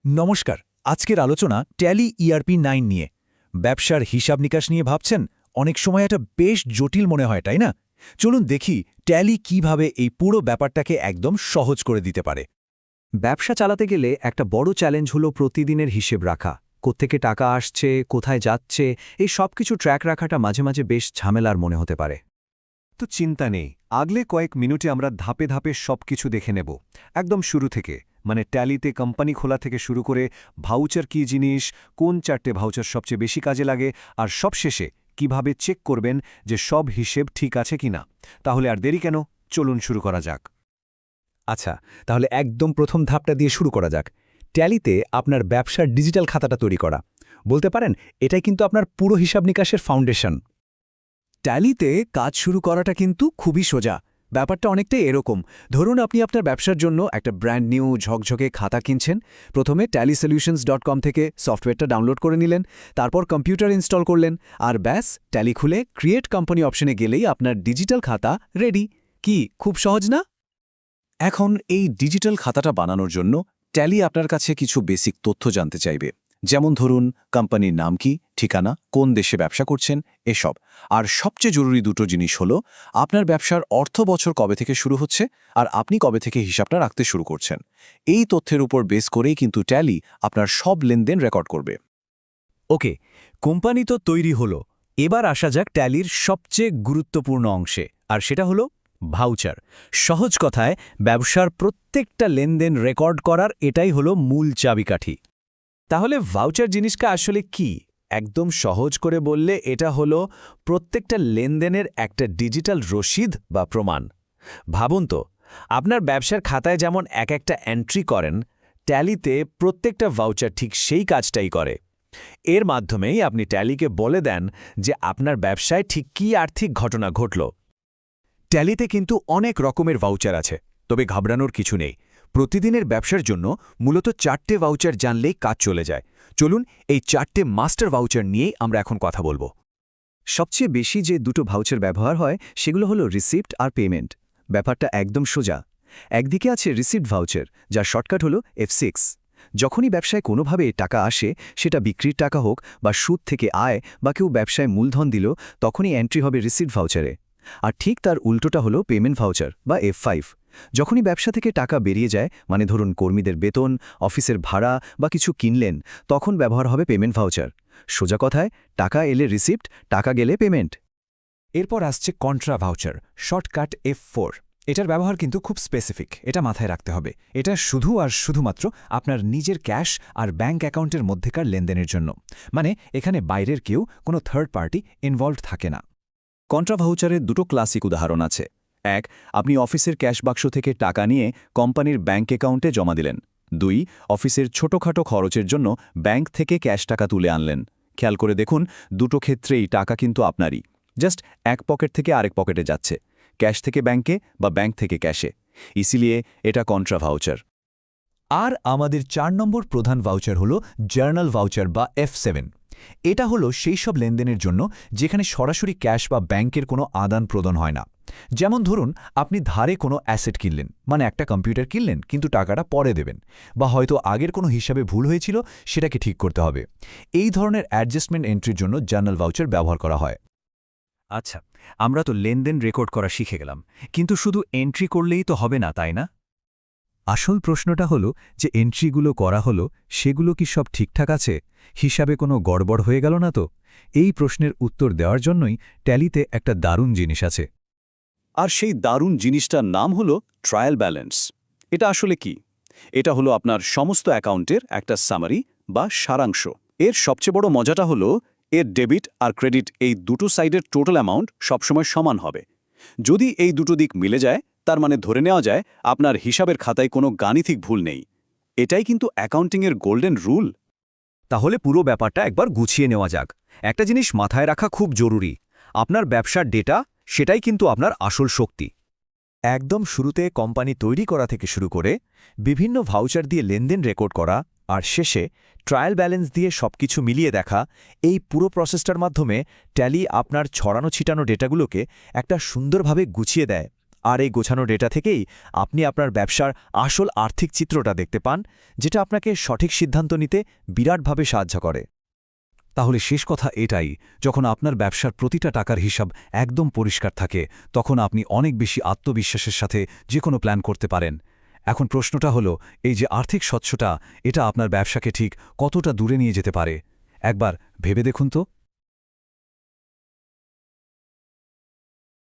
নমস্কার। আজকের আলোচনা ট্যালি ERP9 নিয়ে। ব্যবসার হিসাব নিকাশ নিয়ে ভাবছেন? অনেক সময় এটা বেশ জটিল মনে হয়, তাই না? চলুন দেখি ট্যালি কিভাবে এই পুরো ব্যাপারটাকে একদম সহজ করে দিতে পারে। ব্যবসা চালাতে গেলে একটা বড় চ্যালেঞ্জ হলো প্রতিদিনের হিসেব রাখা। কোত্থেকে টাকা আসছে, কোথায় যাচ্ছে, এই সবকিছু ট্র্যাক রাখাটা মাঝে মাঝে বেশ ঝামেলার মনে হতে পারে। তো চিন্তা নেই, আগলে কয়েক মিনিটে আমরা ধাপে ধাপে সবকিছু দেখে নেব। একদম শুরু থেকে, মানে ট্যালিতে কোম্পানি খোলা থেকে শুরু করে ভাউচার কী জিনিস, কোন চারটে ভাউচার সবচেয়ে বেশি কাজে লাগে, আর সবশেষে কিভাবে চেক করবেন যে সব হিসেব ঠিক আছে কিনা। তাহলে আর দেরি কেন, চলুন শুরু করা যাক। আচ্ছা, তাহলে একদম প্রথম ধাপটা দিয়ে শুরু করা যাক। ট্যালিতে আপনার ব্যবসার ডিজিটাল খাতাটা তৈরি করা। বলতে পারেন এটাই কিন্তু আপনার পুরো হিসাব নিকাশের ফাউন্ডেশন। ট্যালিতে কাজ শুরু করাটা কিন্তু খুবই সোজা। ব্যাপারটা অনেকটাই এরকম। ধরুন আপনি আপনার ব্যবসার জন্য একটা ব্র্যান্ড নিউ ঝকঝকে খাতা কিনছেন। প্রথমে tallysolutions.com থেকে সফটওয়্যারটা ডাউনলোড করে নিলেন, তারপর কম্পিউটার ইনস্টল করলেন, আর ব্যাস, ট্যালি খুলে ক্রিয়েট কোম্পানি অপশনে গেলেই আপনার ডিজিটাল খাতা রেডি। কি খুব সহজ না? এখন এই ডিজিটাল খাতাটা বানানোর জন্য ট্যালি আপনার কাছে কিছু বেসিক তথ্য জানতে চাইবে, যেমন ধরুন কোম্পানির নাম কি, ঠিকানা, কোন দেশে ব্যবসা করছেন, এসব। আর সবচেয়ে জরুরি দুটো জিনিস হলো আপনার ব্যবসার অর্থ বছর কবে থেকে শুরু হচ্ছে আর আপনি কবে থেকে হিসাবটা রাখতে শুরু করছেন। এই তথ্যের উপর বেস করেই কিন্তু ট্যালি আপনার সব লেনদেন রেকর্ড করবে। ওকে, কোম্পানি তো তৈরি হলো। এবার আসা যাক ট্যালির সবচেয়ে গুরুত্বপূর্ণ অংশে, আর সেটা হলো ভাউচার। সহজ কথায়, ব্যবসার প্রত্যেকটা লেনদেন রেকর্ড করার এটাই হলো মূল চাবিকাঠি। তাহলে ভাউচার জিনিসটা আসলে কি? একদম সহজ করে বললে এটা হলো প্রত্যেকটা লেনদেনের একটা ডিজিটাল রসিদ বা প্রমাণ। ভাবুন তো, আপনার ব্যবসার খাতায় যেমন এক একটা এন্ট্রি করেন, ট্যালিতে প্রত্যেকটা ভাউচার ঠিক সেই কাজটাই করে। এর মাধ্যমেই আপনি ট্যালিকে বলে দেন যে আপনার ব্যবসায় ঠিক কী আর্থিক ঘটনা ঘটল। ট্যালিতে কিন্তু অনেক রকমের ভাউচার আছে, তবে ঘাবড়ানোর কিছু নেই। প্রতিদিনের ব্যবসার জন্য মূলত 4টে ভাউচার জানলেই কাজ চলে যায়। চলুন এই 4টে মাস্টার ভাউচার নিয়েই আমরা এখন কথা বলবো। সবচেয়ে বেশি যে দুটো ভাউচার ব্যবহার হয় সেগুলো হলো রিসিপ্ট আর পেমেন্ট। ব্যাপারটা একদম সোজা। একদিকে আছে রিসিপ্ট ভাউচার, যার শর্টকাট হলো F6। যখনই ব্যবসায় কোনোভাবে টাকা আসে, সেটা বিক্রির টাকা হোক বা সুদ থেকে আয় বা কেউ ব্যবসায় মূলধন দিল, তখনই এন্ট্রি হবে রিসিপ্ট ভাউচারে। আর ঠিক তার উল্টোটা হলো পেমেন্ট ভাউচার বা F5। যখনই ব্যবসা থেকে টাকা বেরিয়ে যায়, মানে ধরুন কর্মীদের বেতন, অফিসের ভাড়া বা কিছু কিনলেন, তখন ব্যবহার হবে পেমেন্ট ভাউচার। সোজা কথায়, টাকা এলে রিসিপ্ট, টাকা গেলে পেমেন্ট। এরপর আসছে কন্ট্রা ভাউচার, শর্টকাট F4। এটার ব্যবহার কিন্তু খুব স্পেসিফিক, এটা মাথায় রাখতে হবে। এটা শুধু আর শুধুমাত্র আপনার নিজের ক্যাশ আর ব্যাঙ্ক অ্যাকাউন্টের মধ্যেকার লেনদেনের জন্য। মানে এখানে বাইরের কেউ, কোনো থার্ড পার্টি ইনভলভড থাকে না। কন্ট্রা ভাউচারের দুটো ক্লাসিক উদাহরণ আছে। এক, আপনি অফিসের ক্যাশ বাক্স থেকে টাকা নিয়ে কোম্পানির ব্যাঙ্ক অ্যাকাউন্টে জমা দিলেন। 2, অফিসের ছোটখাটো খরচের জন্য ব্যাঙ্ক থেকে ক্যাশ টাকা তুলে আনলেন। খেয়াল করে দেখুন, দুটো ক্ষেত্রেই টাকা কিন্তু আপনারই, জাস্ট এক পকেট থেকে আরেক পকেটে যাচ্ছে, ক্যাশ থেকে ব্যাঙ্কে বা ব্যাঙ্ক থেকে ক্যাশে। ইসিলিয়ে এটা কন্ট্রা ভাউচার। আর আমাদের 4 নম্বর প্রধান ভাউচার হলো জার্নাল ভাউচার বা F7। এটা হলো সেই সব লেনদেনের জন্য যেখানে সরাসরি ক্যাশ বা ব্যাংকের কোনো আদান প্রদান হয় না। যেমন ধরুন আপনি ধারে কোনো অ্যাসেট কিনলেন, মানে একটা কম্পিউটার কিনলেন, কিন্তু টাকাটা পরে দেবেন, বা হয়তো আগের কোনো হিসাবে ভুল হয়েছিল, সেটাকে ঠিক করতে হবে। এই ধরনের অ্যাডজাস্টমেন্ট এন্ট্রির জন্য জার্নাল ভাউচার ব্যবহার করা হয়। আচ্ছা, আমরা তো লেনদেন রেকর্ড করা শিখে গেলাম, কিন্তু শুধু এন্ট্রি করলেই তো হবে না, তাই না? আসল প্রশ্নটা হলো যে এন্ট্রিগুলো করা হলো, সেগুলো কি সব ঠিকঠাক আছে? হিসাবে কোনো গড়বড় হয়ে গেল না তো? এই প্রশ্নের উত্তর দেওয়ার জন্যই ট্যালিতে একটা দারুণ জিনিস আছে। আর সেই দারুণ জিনিসটার নাম হলো ট্রায়াল ব্যালেন্স। এটা আসলে কি? এটা হলো আপনার সমস্ত অ্যাকাউন্টের একটা সামারি বা সারাংশ। এর সবচেয়ে বড় মজাটা হলো এর ডেবিট আর ক্রেডিট, এই দুটো সাইডের টোটাল অ্যামাউন্ট সবসময় সমান হবে। যদি এই দুটো দিক মিলে যায়, তার মানে ধরে নেওয়া যায় আপনার হিসাবের খাতায় কোনো গাণিতিক ভুল নেই। এটাই কিন্তু অ্যাকাউন্টিংয়ের গোল্ডেন রুল। তাহলে পুরো ব্যাপারটা একবার গুছিয়ে নেওয়া যাক। একটা জিনিস মাথায় রাখা খুব জরুরি, আপনার ব্যবসার ডেটা, সেটাই কিন্তু আপনার আসল শক্তি। একদম শুরুতে কোম্পানি তৈরি করা থেকে শুরু করে বিভিন্ন ভাউচার দিয়ে লেনদেন রেকর্ড করা, আর শেষে ট্রায়াল ব্যালেন্স দিয়ে সবকিছু মিলিয়ে দেখা, এই পুরো প্রসেসটার মাধ্যমে ট্যালি আপনার ছড়ানো ছিটানো ডেটাগুলোকে একটা সুন্দরভাবে গুছিয়ে দেয় আর এই গোছানো ডেটা থেকেই আপনি আপনার ব্যবসার আসল আর্থিক চিত্রটা দেখতে পান, যেটা আপনাকে সঠিক সিদ্ধান্ত নিতে বিরাটভাবে সাহায্য করে। তাহলে শেষ কথা এটাই, যখন আপনার ব্যবসার প্রতিটা টাকার হিসাব একদম পরিষ্কার থাকে তখন আপনি অনেক বেশি আত্মবিশ্বাসের সাথে যে কোনো প্ল্যান করতে পারেন। এখন প্রশ্নটা হলো, এই যে আর্থিক স্বচ্ছতা, এটা আপনার ব্যবসাকে ঠিক কতটা দূরে নিয়ে যেতে পারে? একবার ভেবে দেখুন তো।